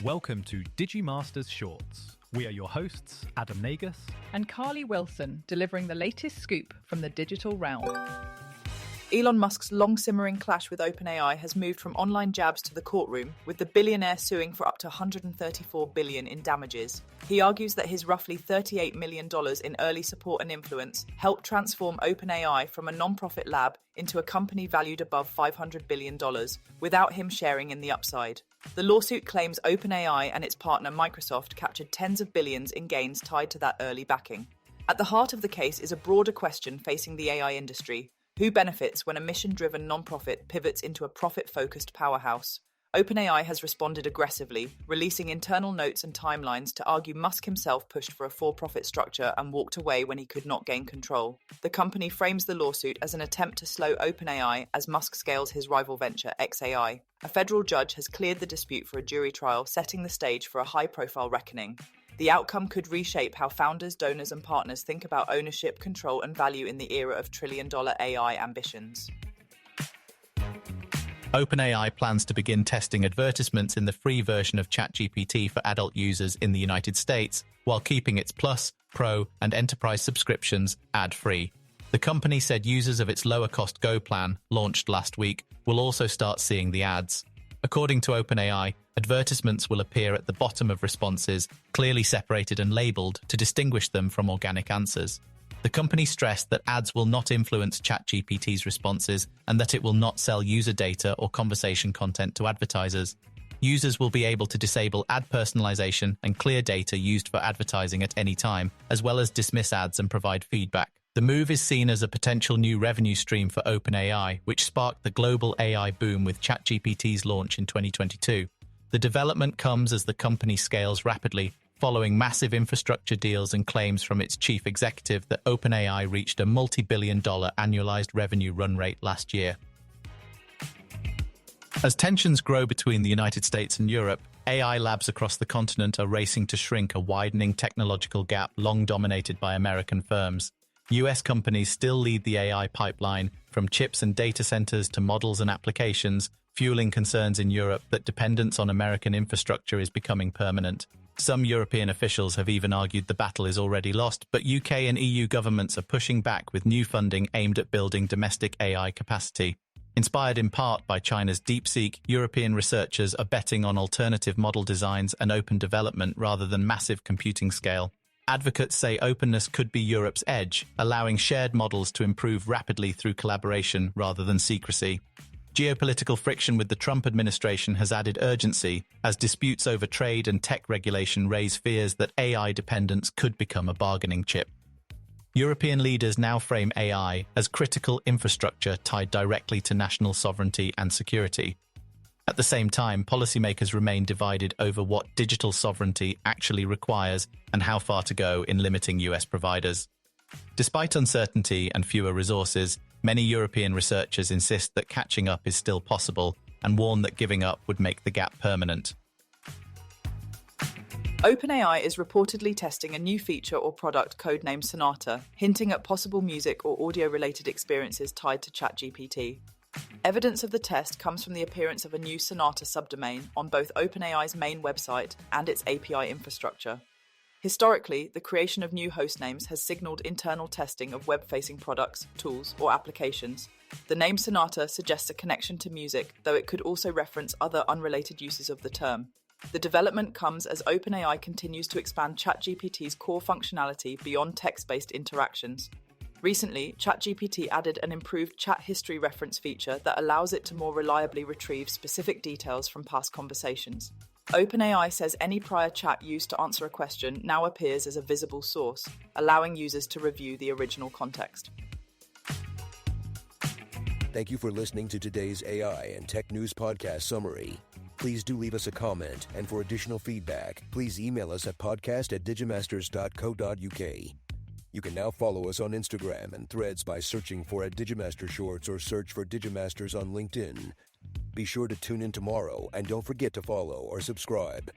Welcome to Digimasters Shorts. We are your hosts, Adam Nagus and Carly Wilson, delivering the latest scoop from the digital realm. Elon Musk's long-simmering clash with OpenAI has moved from online jabs to the courtroom, with the billionaire suing for up to $134 billion in damages. He argues that his roughly $38 million in early support and influence helped transform OpenAI from a non-profit lab into a company valued above $500 billion, without him sharing in the upside. The lawsuit claims OpenAI and its partner Microsoft captured tens of billions in gains tied to that early backing. At the heart of the case is a broader question facing the AI industry. Who benefits when a mission-driven nonprofit pivots into a profit-focused powerhouse? OpenAI has responded aggressively, releasing internal notes and timelines to argue Musk himself pushed for a for-profit structure and walked away when he could not gain control. The company frames the lawsuit as an attempt to slow OpenAI as Musk scales his rival venture, xAI. A federal judge has cleared the dispute for a jury trial, setting the stage for a high-profile reckoning. The outcome could reshape how founders, donors, and partners think about ownership, control, and value in the era of trillion-dollar AI ambitions. OpenAI plans to begin testing advertisements in the free version of ChatGPT for adult users in the United States, while keeping its Plus, Pro, and Enterprise subscriptions ad-free. The company said users of its lower-cost Go plan, launched last week, will also start seeing the ads. According to OpenAI, advertisements will appear at the bottom of responses, clearly separated and labeled to distinguish them from organic answers. The company stressed that ads will not influence ChatGPT's responses and that it will not sell user data or conversation content to advertisers. Users will be able to disable ad personalization and clear data used for advertising at any time, as well as dismiss ads and provide feedback. The move is seen as a potential new revenue stream for OpenAI, which sparked the global AI boom with ChatGPT's launch in 2022. The development comes as the company scales rapidly, following massive infrastructure deals and claims from its chief executive that OpenAI reached a multi-billion-dollar annualized revenue run rate last year. As tensions grow between the United States and Europe, AI labs across the continent are racing to shrink a widening technological gap long dominated by American firms. US companies still lead the AI pipeline, from chips and data centers to models and applications, fueling concerns in Europe that dependence on American infrastructure is becoming permanent. Some European officials have even argued the battle is already lost, but UK and EU governments are pushing back with new funding aimed at building domestic AI capacity. Inspired in part by China's DeepSeek, European researchers are betting on alternative model designs and open development rather than massive computing scale. Advocates say openness could be Europe's edge, allowing shared models to improve rapidly through collaboration rather than secrecy. Geopolitical friction with the Trump administration has added urgency, as disputes over trade and tech regulation raise fears that AI dependence could become a bargaining chip. European leaders now frame AI as critical infrastructure tied directly to national sovereignty and security. At the same time, policymakers remain divided over what digital sovereignty actually requires and how far to go in limiting US providers. Despite uncertainty and fewer resources, many European researchers insist that catching up is still possible and warn that giving up would make the gap permanent. OpenAI is reportedly testing a new feature or product codenamed Sonata, hinting at possible music or audio-related experiences tied to ChatGPT. Evidence of the test comes from the appearance of a new Sonata subdomain on both OpenAI's main website and its API infrastructure. Historically, the creation of new hostnames has signaled internal testing of web-facing products, tools, or applications. The name Sonata suggests a connection to music, though it could also reference other unrelated uses of the term. The development comes as OpenAI continues to expand ChatGPT's core functionality beyond text-based interactions. Recently, ChatGPT added an improved chat history reference feature that allows it to more reliably retrieve specific details from past conversations. OpenAI says any prior chat used to answer a question now appears as a visible source, allowing users to review the original context. Thank you for listening to today's AI and Tech News Podcast summary. Please do leave us a comment, and for additional feedback, please email us at podcast@digimasters.co.uk. You can now follow us on Instagram and Threads by searching for @Digimaster Shorts or search for Digimasters on LinkedIn. Be sure to tune in tomorrow and don't forget to follow or subscribe.